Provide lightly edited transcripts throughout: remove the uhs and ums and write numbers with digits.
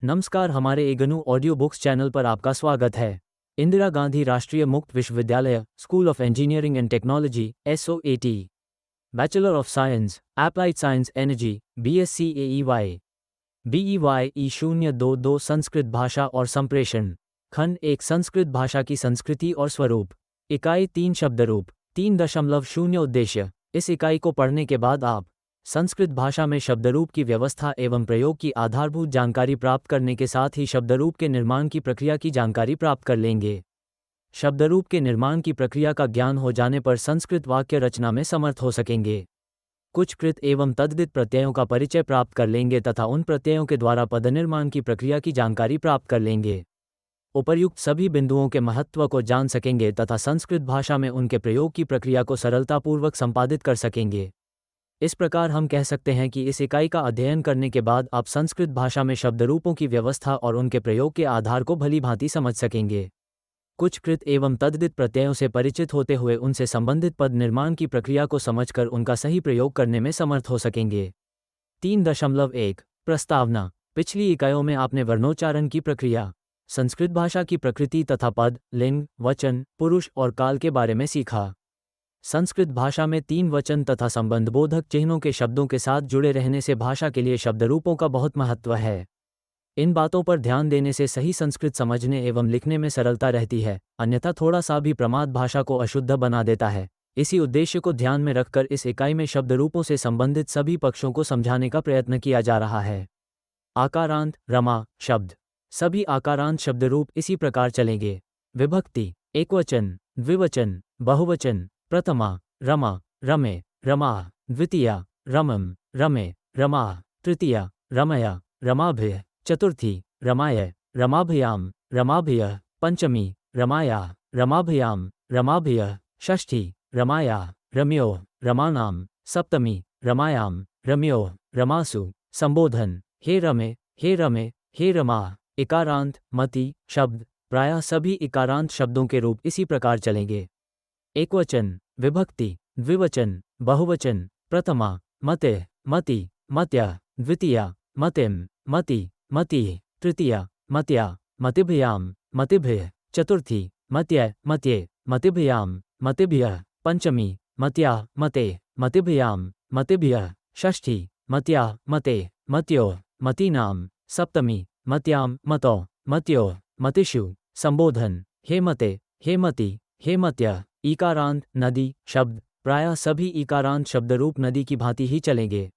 नमस्कार, हमारे एगनू audio books channel पर आपका स्वागत है। इंदिरा गांधी राष्ट्रीय मुक्त विश्वविद्यालय, school of engineering and technology, SOAT, bachelor of science, applied science energy, BSc AEY, BEY E022 Sanskrit भाषा और संप्रेषण, खंड 1 संस्कृत भाषा की संस्कृति और स्वरूप, इकाई 3 शब्दरूप 3.0 उद्देश्य। इस इकाई को पढ़ने के बाद आप संस्कृत भाषा में शब्दरूप की व्यवस्था एवं प्रयोग की आधारभूत जानकारी प्राप्त करने के साथ ही शब्दरूप के निर्माण की प्रक्रिया की जानकारी प्राप्त कर लेंगे। शब्दरूप के निर्माण की प्रक्रिया का ज्ञान हो जाने पर संस्कृत वाक्य रचना में समर्थ हो सकेंगे। कुछ कृत एवं तद्धित प्रत्ययों का परिचय प्राप्त कर लेंगे तथा उन प्रत्ययों के द्वारा पदनिर्माण की प्रक्रिया की जानकारी प्राप्त कर लेंगे। उपर्युक्त सभी बिंदुओं के महत्व को जान सकेंगे तथा संस्कृत भाषा में उनके प्रयोग की प्रक्रिया को सरलतापूर्वक संपादित कर सकेंगे। इस प्रकार हम कह सकते हैं कि इस इकाई का अध्ययन करने के बाद आप संस्कृत भाषा में शब्दरूपों की व्यवस्था और उनके प्रयोग के आधार को भलीभांति समझ सकेंगे। कुछ कृत एवं तद्धित प्रत्ययों से परिचित होते हुए उनसे संबंधित पद निर्माण की प्रक्रिया को समझकर उनका सही प्रयोग करने में समर्थ हो सकेंगे। 3.1 प्रस्तावना। पिछली इकाइयों में आपने वर्णोच्चारण की प्रक्रिया, संस्कृत भाषा की प्रकृति तथा पद, लिंग, वचन, पुरुष और काल के बारे में सीखा। संस्कृत भाषा में 3 वचन तथा संबंधबोधक चिन्हों के शब्दों के साथ जुड़े रहने से भाषा के लिए शब्दरूपों का बहुत महत्व है। इन बातों पर ध्यान देने से सही संस्कृत समझने एवं लिखने में सरलता रहती है, अन्यथा थोड़ा सा भी प्रमाद भाषा को अशुद्ध बना देता है। इसी उद्देश्य को ध्यान में रखकर इस इकाई में शब्दरूपों से संबंधित सभी पक्षों को समझाने का प्रयत्न किया जा रहा है। आकारांत, रमा, शब्द। सभी आकारांत शब्दरूप इसी प्रकार चलेंगे। विभक्ति, एकवचन, द्विवचन, बहुवचन, प्रथमा, रमा, रमे, रमा, द्वितीया, रमम, रमे, रमा, तृतीया, रमया, रमाभ्य, चतुर्थी, रमाय, रमाभयाम, रमाभय, पंचमी, रमाया, रमाभयाम, रमाभय, षष्ठी, रमाया, रम्यो, रमानाम, सप्तमी, रमायाम, रम्यो, रमासु। संबोधन, हे रमे, हे रमे, हे रमा। इकारांत, मति, शब्द। प्रायः सभी इकारांत शब्दों के रूप इसी प्रकार चलेंगे। एकवचन, विभक्ति, द्विवचन, बहुवचन, प्रथमा, मते, मति, मत्या, द्वितीया, मतिम, मति, मति, तृतीया, मत्या, मतिभ्याम, मतिभ्य, चतुर्थी, मत्य, मत्ये, मतिभ्याम, मतिभ्य, पंचमी, मत्या, मते, मतिभ्याम, मतिभ्य, षष्ठी, मत्या, मते, मत्यो, मतीनाम, सप्तमी, मत्याम, मतो, मत्यो, मतिषु। संबोधन, हे मते, हे मति, हे मत्य। इकारांत, नदी, शब्द। प्रायः सभी इकारांत शब्दरूप नदी की भांति ही चलेंगे।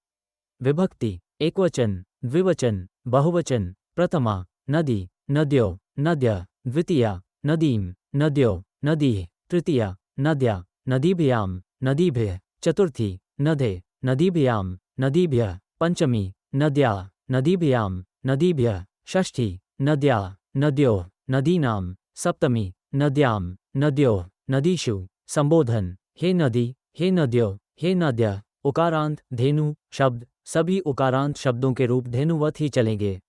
विभक्ति, एकवचन, द्विवचन, बहुवचन, प्रथमा, नदी, नद्यो, नद्य, द्वितीया, नदीम, नद्यो, नदी, तृतीया, नद्या, नदीभ्याम, नदीभ्य, चतुर्थी, नदे, नदीभ्याम, नदीभ्य, पंचमी, नद्या, नदीभ्याम, नदीभ्य, षष्ठी, नद्या, नद्यो, नदीनाम, सप्तमी, नद्याम, नद्यो, नदीषु। संबोधन, हे नदी, हे नद्यो, हे नद्य। उकारांत, धेनु, शब्द। सभी उकारांत शब्दों के रूप धेनुवत ही चलेंगे।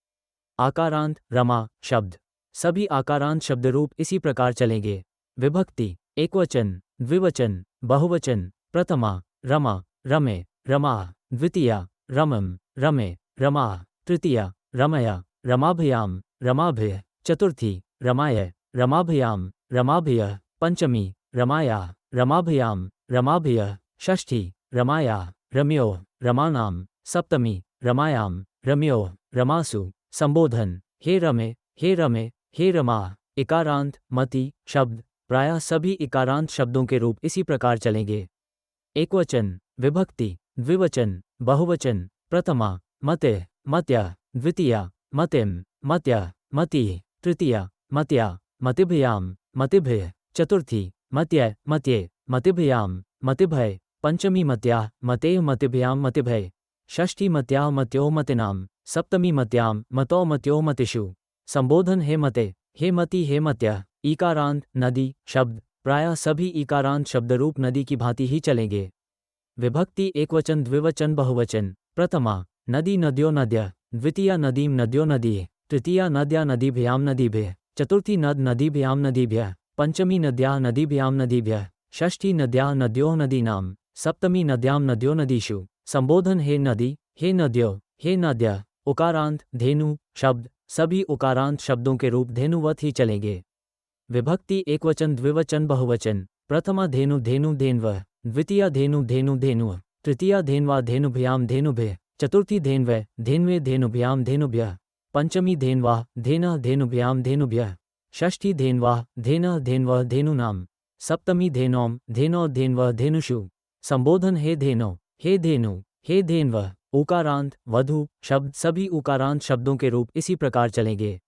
आकारांत, रमा, शब्द। सभी आकारांत शब्दरूप इसी प्रकार चलेंगे। विभक्ति, एकवचन, द्विवचन, बहुवचन, प्रथमा, रमा, रमे, रमा, द्वितीया, रमम, रमे, रमा, तृतीया, रमया, रमाभयाम, रमाभय, चतुर्थी, रमाय, रमाभयाम, रमाभय, पंचमी, रमाया, रमाभयाम, रमाभय, षष्ठी, रमाया, रम्यो, रमानाम, सप्तमी, रमायाम, रम्यो, रमासु। संबोधन, हे रमे, हे रमे, हे रमा। इकारांत, मति, शब्द। प्रायः सभी इकारांत शब्दों के रूप इसी प्रकार चलेंगे। एकवचन, विभक्ति, द्विवचन, बहुवचन, प्रथमा, मते, मत्या, द्वितीया, मतिम, मत्या, मति, तृतीया, मत्या, मतिभ्याम, मतिभ्य, चतुर्थी, मत्य, मत्ये, मतिभ्याम, मतिभय, पंचमी, मत्या, मते, मतिभ्याम, मतिभय, षष्ठी, मत्या, मत्यो, मतिनाम, सप्तमी, मत्याम, मतो, मत्यो, मतिषु। संबोधन, हे मते, हे मति, हे मत्य। इकारांत, नदी, शब्द। प्रायः सभी इकारांत शब्दरूप नदी की भांति ही चलेंगे। विभक्ति, एकवचन, द्विवचन, बहुवचन, प्रथमा, नदी, नद्यो, नद्य, द्वितीया, नदीम, नद्यो, नदी, तृतीया, नद्या, नदीभ्याम, नदीभ्य, चतुर्थी, नद, नदीभ्याम, नदीभ्य, पंचमी, नद्याः, नदीभ्याम, नदीभ्य, षष्ठी, नद्याः, नद्योः, नदीनाम, सप्तमी, नद्याम, नद्यो, नदीषु। संबोधन, हे नदी, हे नद्यो, हे नद्य। उकारांत, धेनु, शब्द। सभी उकारांत शब्दों के रूप धेनुवत ही चलेंगे। विभक्ति एकवचन द्विवचन बहुवचन। प्रथमा धेनु धेनु धेन्वः, द्वितीया धेनु धेनु धेनुः, तृतीया धेन्वा धेनुभ्याम धेनुभ्यः, चतुर्थी धेन्वः धेन्वे धेनुभ्याम धेनुभ्यः, पंचमी धेन्वाः धेनः धेनुभ्याम धेनुभ्यः, षष्ठी धेन्वाः धेनः धेन्वः धेनूनाम, सप्तमी धेनौम धेनौ धेन्वः धेनुषु। संबोधन हे धेनो, हे धेनु, हे धेन्वः। उकारांत वधु शब्द। सभी उकारांत शब्दों के रूप इसी प्रकार चलेंगे।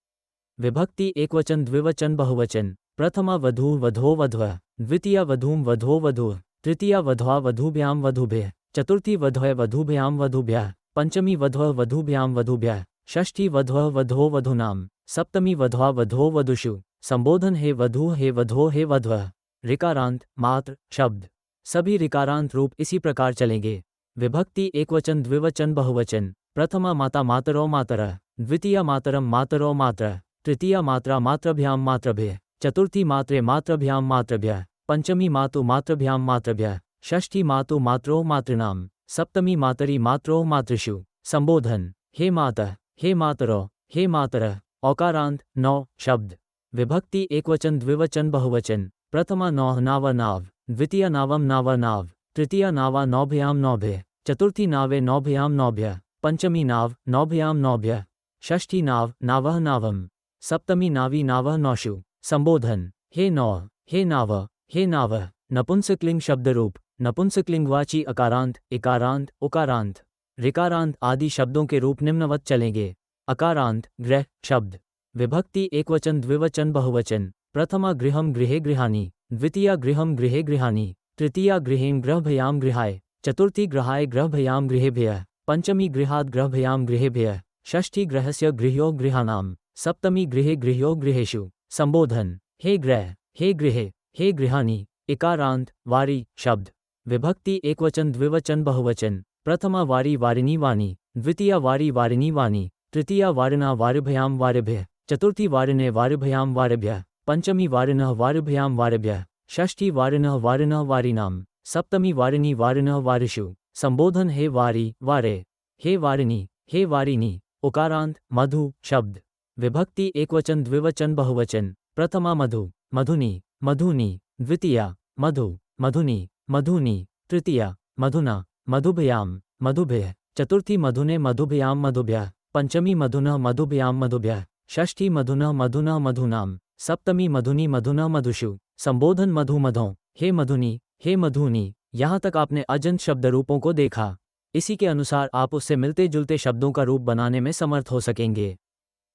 विभक्ति एकवचन द्विवचन बहुवचन। प्रथमा वधू वधो वध्वः, द्वितीया वधूम वधो वधूः, तृतीया वध्वा वधूभ्याम वधूभ्यः, चतुर्थी वध्वः वधूभ्याम वधूभ्यः, पंचमी वध्वः वधूभ्याम वधूभ्यः, षष्ठी वध्वः वधो वधूनाम, सप्तमी वध्वा वधो वधुषु। संबोधन हे वधू हे वधो हे वध्वः। ऋकारांत मात्र शब्द। सभी ऋकारांत रूप इसी प्रकार चलेंगे। विभक्ति एकवचन द्विवचन बहुवचन। प्रथमा माता मातरौ मातरः, द्वितीया मातरम मातरौ मातरः, तृतीया मात्रा मातृभ्याम मातृभ्यः, चतुर्थी मात्रे मातृभ्याम मातृभ्यः, पंचमी मातु मातृभ्याम मातृभ्यः, षष्ठी मातु मात्रो मातॄणाम, सप्तमी मातरी मात्रो मातृषु। संबोधन हे मातः, हे मातरो, हे मातरः। औकारांत नौ शब्द। विभक्ति एकवचन द्विवचन बहुवचन। प्रथमा नौः नाव नाव, द्वितीया नावम नाव नाव, तृतीया नावा नौभ्याम नौभ्यः, चतुर्थी नावे नौभ्याम नौभ्यः, पंचमी नाव नौभ्याम नौभ्यः, षष्ठी नाव नावः नावम, सप्तमी नावी नावः नौषु। संबोधन हे नौः, हे नाव, हे नावः। नपुंसकलिंग शब्दरूप। नपुंसकलिंगवाची अकारांत इकारांत उकारांत ऋकारांत आदि शब्दों के रूप निम्नवत चलेंगे। अकारांत गृह शब्द। विभक्ति एकवचन द्विवचन बहुवचन। प्रथमा गृहम गृहे गृहाणि, द्वितीया गृहम गृहे गृहाणि, तृतीया गृहेम गृहभयाम गृहाय, चतुर्थी गृहाय गृहभयाम गृहेभ्यः, पंचमी गृहात् गृहभयाम गृहेभ्यः, षष्ठी गृहस्य गृह्यो गृहाणाम, सप्तमी गृहे गृह्यो गृहेषु। संबोधन हे गृह, हे गृहे, हे गृहाणि। इकारांत वारी शब्द। विभक्ति एकवचन द्विवचन बहुवचन। प्रथमा वारी वारिणी वाणी, द्वितीया वारी वारिणी वाणी, तृतीया वारिणा वारिभयाम वारिभ्यः, चतुर्थी वारिणे वारिभयाम वारिभ्यः, पंचमी वारिणः वारिभयाम वारिभ्यः, षष्ठी वारिणः वारिणः वारिणाम, सप्तमी वारिणी वारिणः वारिषु। संबोधन हे वारी वारे, हे वारिणी, हे वारिणी। उकारांत मधु शब्द। विभक्ति एकवचन द्विवचन बहुवचन। प्रथमा मधु मधुनी मधुनी, द्वितीया मधु मधुनी मधुनी, तृतीया मधुना मधुभयाम मधुभ्यः, चतुर्थी मधुने मधुभयाम मधुभ्यः, पंचमी मधुनः मधुभयाम मधुभ्यः, षष्ठी मधुनः मधुनः मधुनाम, सप्तमी मधुनी मधुनः मधुषु। संबोधन मधु मधौ, हे मधुनी, हे मधुनी। यहाँ तक आपने अजंत शब्द रूपों को देखा। इसी के अनुसार आप उससे मिलते जुलते शब्दों का रूप बनाने में समर्थ हो सकेंगे।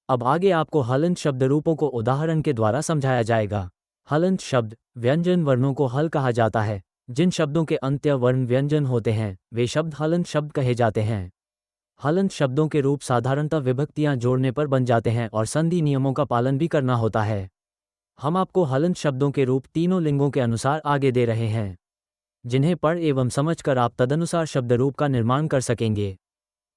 अब आगे आपको हलंत शब्द रूपों को उदाहरण के द्वारा समझाया जाएगा। हलंत शब्द व्यंजन वर्णों को हल कहा जाता है। जिन शब्दों के अंत्य वर्ण व्यंजन होते हैं वे शब्द हलंत शब्द कहे जाते हैं। हलंत शब्दों के रूप साधारणतः विभक्तियां जोड़ने पर बन जाते हैं और संधि नियमों का पालन भी करना होता है। हम आपको हलंत शब्दों के रूप तीनों लिंगों के अनुसार आगे दे रहे हैं, जिन्हें पढ़ एवं समझकर आप तदनुसार शब्दरूप का निर्माण कर सकेंगे।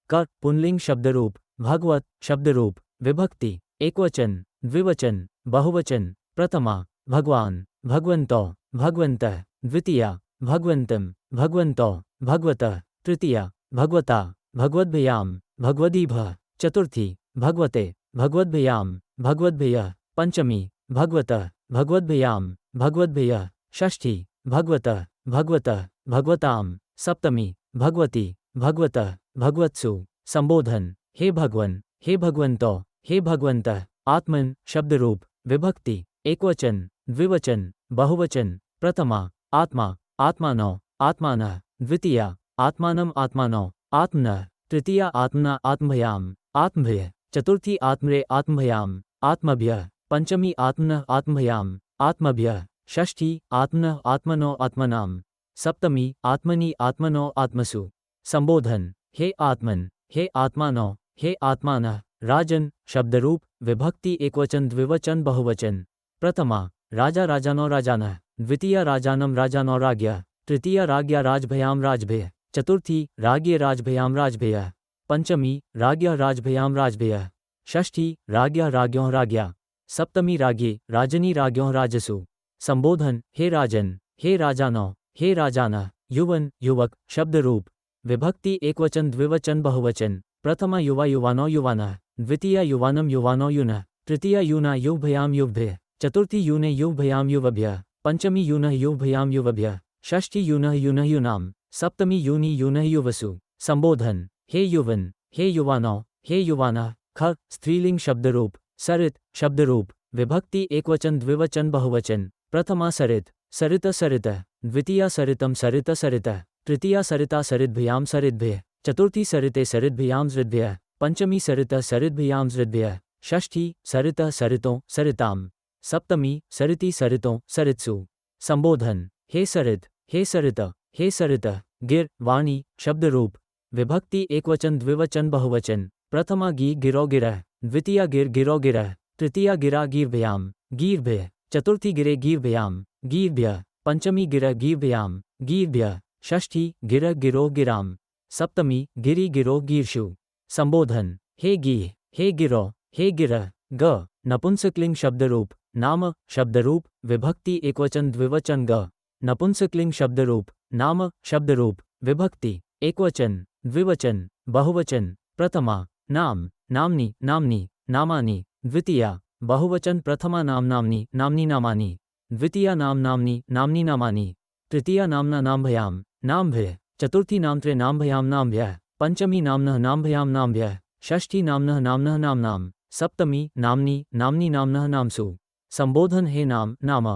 क पुंलिंग शब्दरूप। भगवत शब्दरूप। विभक्ति एकवचन द्विवचन बहुवचन। प्रथमा भगवान भगवन्तौ भगवन्तः, द्वितीया भगवन्तं भगवन्तौ भगवतः, तृतीया भगवता भगवद्भ्याम भगवदीभः, चतुर्थी भगवते भगवद्भ्याम भगवद्भ्यः, पंचमी भगवतः भगवद्भ्याम भगवद्भ्यः, षष्ठी भगवतः भगवतः भगवताम, सप्तमी भगवती भगवतः भगवत्सु। संबोधन हे भगवन, हे भगवन्तौ, हे भगवन्तः। आत्मन शब्दरूप। विभक्ति एकवचन द्विवचन बहुवचन। प्रथमा आत्मा आत्मानौ आत्मानः, द्वितीया आत्मानं आत्मानौ आत्मनः, तृतीया आत्मना आत्मभयाम आत्मभ्यः, चतुर्थी आत्मरे आत्मभयाम आत्मभ्यः, पंचमी आत्मनः आत्मभयाम आत्मभ्यः, षष्ठी आत्मनः आत्मनो आत्मनाम, सप्तमी आत्मनि आत्मनो आत्मसु। संबोधन हे आत्मन, हे आत्मानौ, हे आत्मानः। राजन शब्दरूप। विभक्ति एकवचन द्विवचन बहुवचन। प्रथमा राजा राजानौ राजानः, द्वितीया राजानं राजानौ राज्ञः, तृतीया राज्ञा राजभयाम राजभ्यः, चतुर्थी राज्ञे राजभयाम राजभ्यः, पंचमी राज्ञः राजभयाम राजभ्यः, षष्ठी राज्ञः राज्ञौ राज्ञा, सप्तमी राज्ञे राजनी राज्ञौ राजसु। संबोधन हे राजन, हे राजानौ, हे राजानः। युवन युवक शब्दरूप। विभक्ति एकवचन द्विवचन बहुवचन। प्रथमा युवा युवानौ युवानः, द्वितीया युवानम युवानो युनः, तृतीया यूना युवभयाम युवभ्यः, चतुर्थी यूने युवभयाम युवभ्यः, पंचमी यूनः युवभयाम युवभ्यः, षष्ठी यूनः यूनः यूनाम, सप्तमी यूनी यूनः युवसु। संबोधन। हे युवन, हे युवानों, हे युवानः। ख स्त्रीलिंग शब्दरूप, सरित शब्दरूप, विभक्ति एकवचन द्विवचन बहुवचन। प्रथमा सरित, सरित सरितः, द्वितीया सरितम सरित सरितः, तृतीया सरिता सरिद्भ्याम सरिद्भ्यः, चतुर्थी सरिते सरिद्भ्याम सरिद्भ्यः, पंचमी सरितः सरिद्भ्याम सरिद्भ्यः, षष्ठी सरितः सरितों सरिताम, सप्तमी सरिति सरितों सरित्सु। संबोधन। हे सरित, हे सरित, हे सरितः। गिर वाणी शब्दरूप, विभक्ति एकवचन द्विवचन बहुवचन। प्रथमा गी गिरो गिरः, द्वितीया गिर गिरो गिरः, तृतीया गिरा गिरभ्याम गीर्भ्यः, चतुर्थी गिरे गिरभ्याम गीर्भ्यः, पंचमी गिर गिरभ्याम गीर्भ्यः, षष्ठी गिर गिरो गिराम, सप्तमी गिरी गिरो गीर्षु। संबोधन। हे गी, हे गिरो, हे गिरः। ग नपुंसकलिंग शब्दरूप, नाम शब्दरूप, विभक्ति एकवचन द्विवचन। ग नपुंसकलिंग शब्दरूप, नाम शब्दरूप, विभक्ति एकवचन द्विवचन बहुवचन। प्रथमा नाम नाम्नी नाम्नी नामानि, द्वितीया बहुवचन प्रथमा नाम नाम्नी नाम्नी नामानि, द्वितीया नाम नाम्नी नाम्नी नामानि, तृतीया नाम्ना नाम्भयाम नाम्भ्यः, चतुर्थी नामत्रे नाम्भयाम नाम्भ्यः, पंचमी नाम्नः नाम्भयाम नाम्भ्यः, षष्ठी नाम्नः नाम्नः नाम्नाम, सप्तमी नाम्नी नाम्नी नाम्नः नामसु। संबोधन। हे नाम नाम,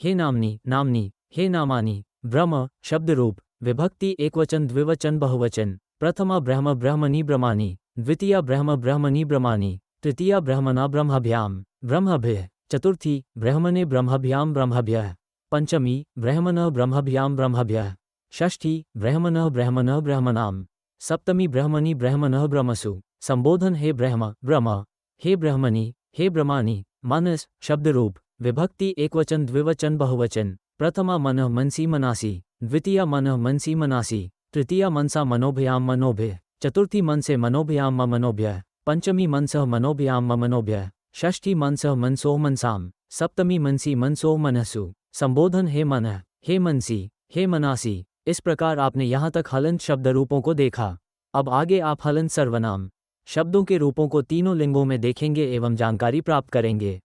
हे नाम्नी नाम्नी, हे नामानि। ब्रह्म शब्दरूप, विभक्ति एकवचन द्विवचन बहुवचन। प्रथमा ब्रह्म ब्रह्मणि ब्रह्माणि, द्वितीया ब्रह्म ब्रह्मणि ब्रह्माणि, तृतीया ब्रह्मणा ब्रह्मभ्याम ब्रह्मभ्यः, चतुर्थी ब्रह्मणे ब्रह्मभ्याम ब्रह्मभ्यः, पंचमी ब्रह्मणः ब्रह्मभ्याम ब्रह्मभ्यः, षष्ठी ब्रह्मणः ब्रह्मणः ब्रह्मणाम, सप्तमी ब्रह्मणि ब्रह्मणः ब्रह्मसु। संबोधन। हे ब्रह्म ब्रह्म, हे ब्रह्मणि, हे ब्रह्माणि। मनस शब्दरूप, विभक्ति एकवचन द्विवचन बहुवचन। प्रथमा मनः मनसी मनासी, द्वितीया मनः मनसी मनासी, तृतीया मनसा मनोभयाम मनोभ्यः, चतुर्थी मनसे मनोभयाम मनोभ्यः, पंचमी मनसः मनोभयाम मनोभ्यः, षष्ठी मनसः मनसो मनसाम, सप्तमी मनसी मनसो मनसु। संबोधन। हे मनः, हे मनसी, हे मनासी। इस प्रकार आपने यहाँ तक हलंत शब्द रूपों को देखा। अब आगे आप हलंत सर्वनाम शब्दों के रूपों को तीनों लिंगों में देखेंगे एवं जानकारी प्राप्त करेंगे।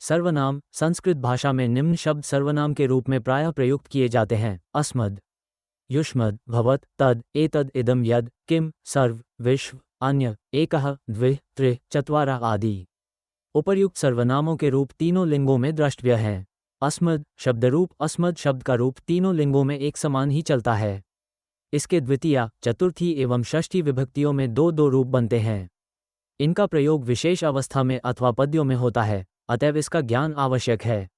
सर्वनाम संस्कृत भाषा में निम्न शब्द सर्वनाम के रूप में प्रायः प्रयुक्त किए जाते हैं। अस्मद्, युष्मद्, भवत्, तद्, एतद्, इदं, यद्, किम, सर्व, विश्व, अन्य, एकः, द्विः, त्रिः, चत्वारः आदि। उपर्युक्त सर्वनामों के रूप तीनों लिंगों में द्रष्टव्य हैं। अस्मद् शब्दरूप, अस्मद् शब्द का रूप तीनों लिंगों में एक समान ही चलता है। इसके द्वितीया, चतुर्थी एवं षष्ठी विभक्तियों में दो दो रूप बनते हैं। इनका प्रयोग विशेष अवस्था में अथवा पद्यों में होता है, अतएव इसका ज्ञान आवश्यक है।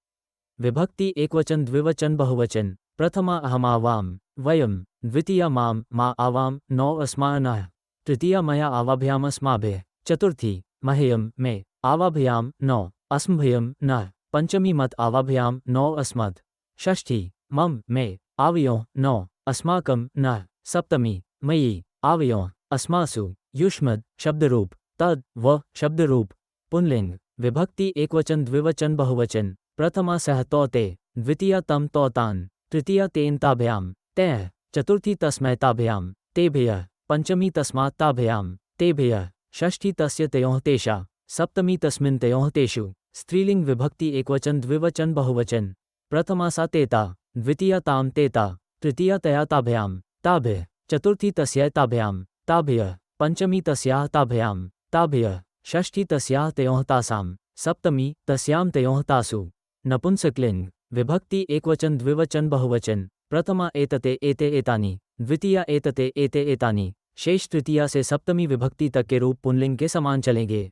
विभक्ति एकवचन द्विवचन बहुवचन। प्रथमा अहम आवाम वयम, द्वितीया माम मा आवाम नौ अस्मानः, तृतीया मया आवाभ्याम अस्माभिः, चतुर्थी मह्यम में आवाभ्याम नौ अस्मभ्यम नः, पंचमी मत आवाभ्याम नौ अस्मत्, षष्ठी मम में आवयोः नौ अस्माकं नः, सप्तमी मयि आवयोः अस्मासु। युष्मद् शब्दरूप, तद् व शब्दरूप, पुंलिंग, विभक्ति एकवचन द्विवचन बहुवचन। प्रथमा सह तौ ते, द्वितीया तम तौ तान्, तृतीया तेन ताभ्याम तैः, चतुर्थी तस्मै ताभ्याम तेभ्यः, पंचमी तस्मात् ताभ्याम तेभ्यः, षष्ठी तस्य तयोः तेषा, सप्तमी तस्मिन् तयोः तेषु। स्त्रीलिंग विभक्ति एकवचन द्विवचन बहुवचन। प्रथमा सा तेता, द्वितीया ताम तेता, तृतीया तया ताभ्याम ताभ्यः, चतुर्थी तस्यै ताभ्याम ताभ्यः, पंचमी तस्याः ताभ्याम ताभ्यः, षष्ठी तस्याः तयोः तासाम, सप्तमी तस्याम तयोः तासु। नपुंसकलिंग विभक्ति एकवचन द्विवचन बहुवचन। प्रथमा एतते एते एतानि, द्वितीया एतते एते एतानि, शेष तृतीया से सप्तमी विभक्ति तक के रूप पुंलिंग के समान चलेंगे।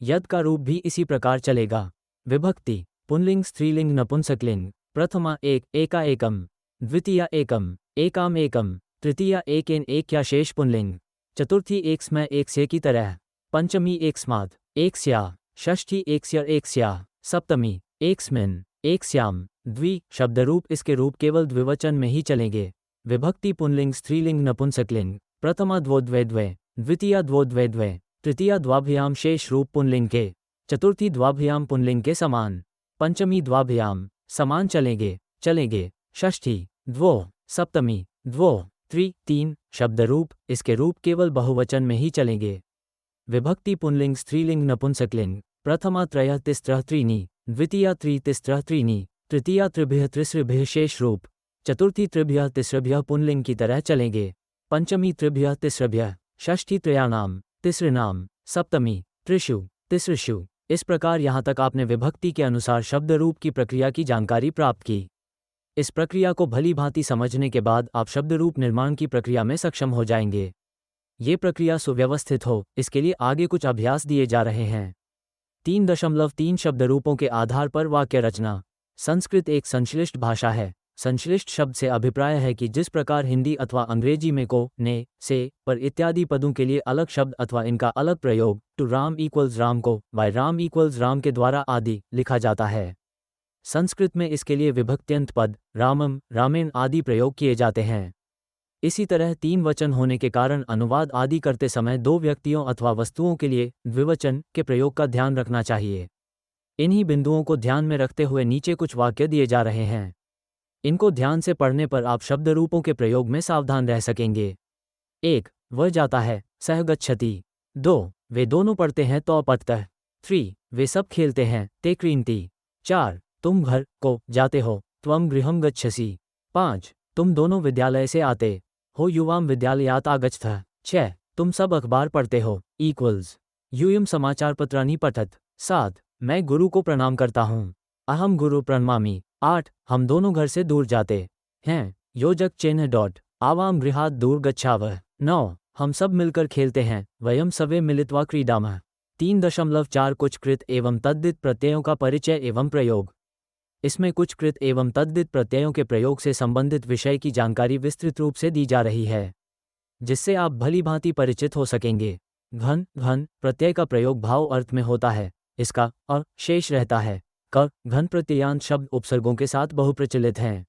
यद का रूप भी इसी प्रकार चलेगा। विभक्ति पुंलिंग स्त्रीलिंग नपुंसकलिंग। प्रथमा एक एका एकम, द्वितीया एकम एकाम एकम, तृतीया एकेन एक या शेष पुंलिंग, चतुर्थी एक स्मै एक से की तरह, पंचमी एक स्मात् एक स्या, षष्ठी एक स्या एक स्या, सप्तमी एक स्मिन् एक स्याम। द्वि शब्दरूप इसके रूप केवल द्विवचन में ही चलेंगे। विभक्ति पुंलिंग स्त्रीलिंग नपुंसकलिंग। प्रथमा द्वो द्वे द्वे, द्वितीया द्वो द्वे द्वे, तृतीया द्वाभ्याम शेष रूप पुंलिंग के, चतुर्थी द्वाभ्याम पुंलिंग के समान, पंचमी द्वाभ्याम समान चलेंगे। षष्ठी द्वो, सप्तमी द्वो, त्रि तीन शब्दरूप इसके रूप केवल बहुवचन में ही चलेंगे। विभक्ति पुंलिंग स्त्रीलिंग नपुंसकलिंग। प्रथमा त्रयः तिस्रः त्रीणि, द्वितीया तिस्रः त्रीणि, तृतीया त्रिभ्यः त्रिसृभ्यः शेष रूप। चतुर्थी त्रिभ्यः तिसृभ्यः पुंलिंग की तरह चलेंगे। पंचमी त्रिभ्यः तिसृभ्यः, षष्ठी त्रयाणाम तिसृणाम, सप्तमी त्रिषु तिसृषु। इस प्रकार यहाँ तक आपने विभक्ति के अनुसार शब्द रूप की प्रक्रिया की जानकारी प्राप्त की। इस प्रक्रिया को भली भांति समझने के बाद आप शब्द रूप निर्माण की प्रक्रिया में सक्षम हो जाएंगे। ये प्रक्रिया सुव्यवस्थित हो, इसके लिए आगे कुछ अभ्यास दिए जा रहे हैं। 3.3 शब्द रूपों के आधार पर वाक्य रचना। संस्कृत एक संश्लिष्ट भाषा है। संश्लिष्ट शब्द से अभिप्राय है कि जिस प्रकार हिंदी अथवा अंग्रेजी में को, ने, से, पर इत्यादि पदों के लिए अलग शब्द अथवा इनका अलग प्रयोग टू राम इक्वल्स राम को बाय राम इक्वल्स राम के द्वारा आदि लिखा जाता है, संस्कृत में इसके लिए विभक्त्यंत पद रामम, रामेन आदि प्रयोग किए जाते हैं। इसी तरह 3 वचन होने के कारण अनुवाद आदि करते समय 2 व्यक्तियों अथवा वस्तुओं के लिए द्विवचन के प्रयोग का ध्यान रखना चाहिए। इन्हीं बिंदुओं को ध्यान में रखते हुए नीचे कुछ वाक्य दिए जा रहे हैं। इनको ध्यान से पढ़ने पर आप शब्द रूपों के प्रयोग में सावधान रह सकेंगे। 1. वह जाता है, सह गच्छति। 2. वे दोनों पढ़ते हैं तो पठतः। 3. वे सब खेलते हैं, ते क्रीणति। 4. तुम घर को जाते हो, त्वं गृहं गच्छसि। 5. तुम दोनों विद्यालय से आते हो, युवाम विद्यालयात् आगच्छतः। 6. तुम सब अखबार पढ़ते हो, इक्वल्स यूयं समाचार पत्राणि पठत। 7. मैं गुरु को प्रणाम करता हूँ, अहम गुरु प्रणमामि। 8. हम दोनों घर से दूर जाते हैं, योजक चिन्ह डॉट आवाम गृहात् दूर गच्छावः। 9. हम सब मिलकर खेलते हैं, वयम सवे मिलित्वा क्रीडामः। 3.4 कुछ कृत एवं तद्धित प्रत्ययों का परिचय एवं प्रयोग। इसमें कुछ कृत एवं तद्धित प्रत्ययों के प्रयोग से संबंधित विषय की जानकारी विस्तृत रूप से दी जा रही है, जिससे आप भली भांति परिचित हो सकेंगे। घन घन प्रत्यय का प्रयोग भाव अर्थ में होता है, इसका अ शेष रहता है। क घन प्रत्ययांत शब्द उपसर्गों के साथ बहुप्रचलित हैं,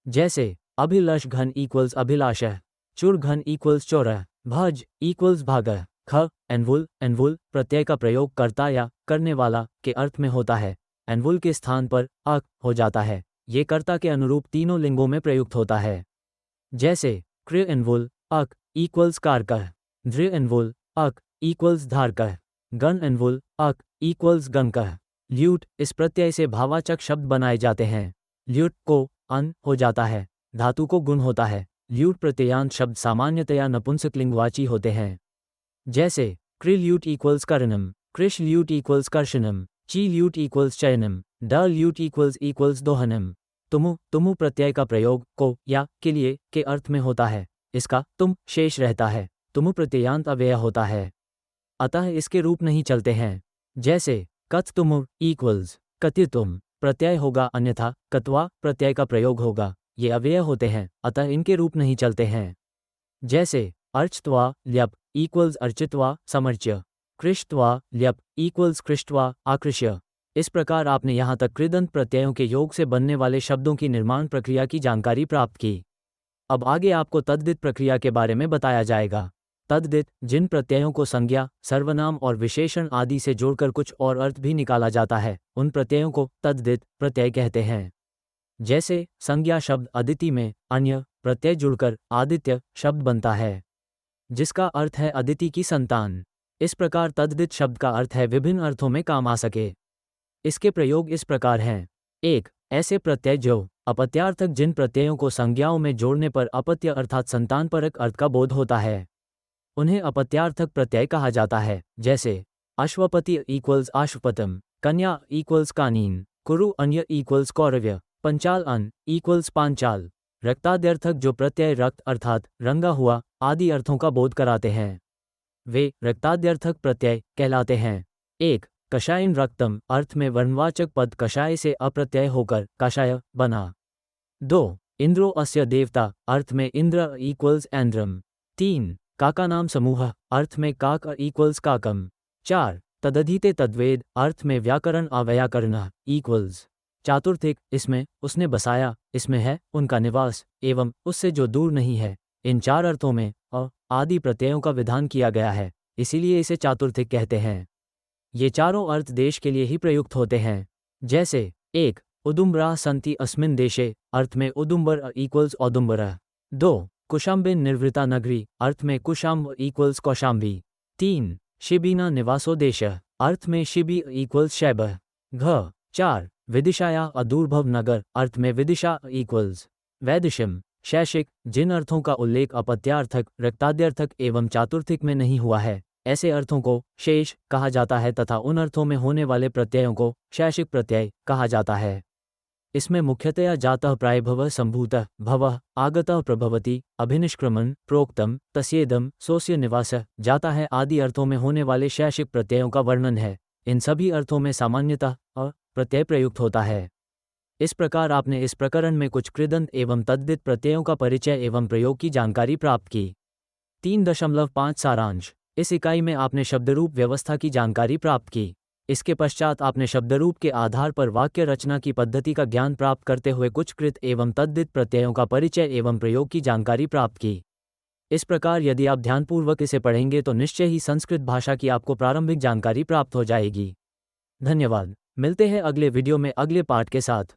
जैसे अभिलष घन इक्वल्स अभिलाषः, चुर घन इक्वल्स चोरः, भज इक्वल्स भागः। ख एनवुल एनवुल प्रत्यय का प्रयोग कर्ता या करने वाला के अर्थ में होता है, एनवुल के स्थान पर अक हो जाता है। ये कर्ता के अनुरूप तीनों लिंगों में प्रयुक्त होता है, जैसे कृ एनवुल अक इक्वल्स कारकः, धृ एनवुल अक इक्वल्स धारकः, गण एनवुल अक इक्वल्स गणकः। ल्यूट इस प्रत्यय से भावाचक शब्द बनाए जाते हैं। ल्यूट को अन हो जाता है, धातु को गुण होता है। ल्यूट प्रत्ययांत शब्द सामान्यतया नपुंसकलिंगवाची होते हैं, जैसे कृ ल्यूट इक्वल्स करणम, कृष ल्यूट इक्वल्स कर्षणम, ची ल्यूट इक्वल्स चयनम, ड ल्यूट इक्वल्स दोहनम। तुमु तुमु प्रत्यय का प्रयोग को या के लिए के अर्थ में होता है, इसका तुम शेष रहता है, तुमु प्रत्ययांत अव्यय होता है, अतः इसके रूप नहीं चलते हैं। जैसे कथ तुमुर इक्वल्स कथितुम प्रत्यय होगा, अन्यथा कत्वा प्रत्यय का प्रयोग होगा, ये अव्यय होते हैं, अतः इनके रूप नहीं चलते हैं। जैसे अर्चत्वा ल्यप इक्वल्स अर्चित्वा समर्च्य, कृष्टवा ल्यप इक्वल्स कृष्टवा आकृष्य। इस प्रकार आपने यहाँ तक कृदंत प्रत्ययों के योग से बनने वाले शब्दों की निर्माण प्रक्रिया की जानकारी प्राप्त की। अब आगे आपको तद्धित प्रक्रिया के बारे में बताया जाएगा। तद्धित जिन प्रत्ययों को संज्ञा, सर्वनाम और विशेषण आदि से जोड़कर कुछ और अर्थ भी निकाला जाता है, उन प्रत्ययों को तद्धित प्रत्यय कहते हैं। जैसे संज्ञा शब्द अदिति में अन्य प्रत्यय जुड़कर आदित्य शब्द बनता है, जिसका अर्थ है अदिति की संतान। इस प्रकार तद्धित शब्द का अर्थ है विभिन्न अर्थों में काम आ सके। इसके प्रयोग इस प्रकार हैं। 1. ऐसे प्रत्यय जो अपत्यार्थक, जिन प्रत्ययों को संज्ञाओं में जोड़ने पर अपत्य अर्थात संतानपरक अर्थ का बोध होता है, उन्हें अपत्यार्थक प्रत्यय कहा जाता है। जैसे अश्वपति इक्वल्स आश्वपतम, कन्या इक्वल्स कानीन, कुरु अन्य इक्वल्स कौरव्य, पंचाल अन इक्वल्स पांचाल। रक्ताद्यर्थक जो प्रत्यय रक्त अर्थात रंगा हुआ आदि अर्थों का बोध कराते हैं, वे रक्ताद्यर्थक प्रत्यय कहलाते हैं। 1. कषायन रक्तम अर्थ में वर्णवाचक पद कषाय से अप्रत्यय होकर काषाय बना। 2. इंद्रो अस्य देवता अर्थ में इंद्र इक्वल्स ऐन्द्रम। 3. काका नाम समूह अर्थ में काक इक्वल्स काकम। 4. तदधीते तद्वेद अर्थ में व्याकरण अव्याकरण इक्वल्स चातुर्थिक, इसमें उसने बसाया, इसमें है उनका निवास, एवं उससे जो दूर नहीं है। इन 4 अर्थों में अ आदि प्रत्ययों का विधान किया गया है, इसीलिए इसे चातुर्थिक कहते हैं। ये चारों अर्थ देश के लिए ही प्रयुक्त होते हैं। जैसे 1. उदुम्बरा सन्ति अस्मिन् देशे अर्थ में उदुम्बर इक्वल्स औदुम्बरः। 2. कुशाम्बिन निर्वृता नगरी अर्थ में कुशाम्ब इक्वल्स कौशाम्बी। 3. शिबीना निवासोद्देश्य, अर्थ में शिबी इक्वल्स शैबह। घ 4 विदिशाया अदूर्भव नगर, अर्थ में विदिशा इक्वल्स वैदिशम। शैक्षिक, जिन अर्थों का उल्लेख अपत्यार्थक, रक्ताद्यर्थक एवं चातुर्थिक में नहीं हुआ है, ऐसे अर्थों को शेष कहा जाता है तथा उन अर्थों में होने वाले प्रत्ययों को शैक्षिक प्रत्यय कहा जाता है। इसमें मुख्यतया जातः प्रायभव संभूतः भवः आगतः प्रभवति अभिनिष्क्रमण प्रोक्तम तस्येदम सोस्य निवास जाता है आदि अर्थों में होने वाले शैक्षिक प्रत्ययों का वर्णन है। इन सभी अर्थों में सामान्यतः अ प्रत्यय प्रयुक्त होता है। इस प्रकार आपने इस प्रकरण में कुछ कृदंत एवं तद्धित प्रत्ययों का परिचय एवं प्रयोग की जानकारी प्राप्त की। 3.5 सारांश। इस इकाई में आपने शब्दरूप व्यवस्था की जानकारी प्राप्त की। इसके पश्चात आपने शब्दरूप के आधार पर वाक्य रचना की पद्धति का ज्ञान प्राप्त करते हुए कुछ कृत एवं तद्धित प्रत्ययों का परिचय एवं प्रयोग की जानकारी प्राप्त की। इस प्रकार यदि आप ध्यानपूर्वक इसे पढ़ेंगे तो निश्चय ही संस्कृत भाषा की आपको प्रारंभिक जानकारी प्राप्त हो जाएगी। धन्यवाद। मिलते हैं अगले वीडियो में अगले पाठ के साथ।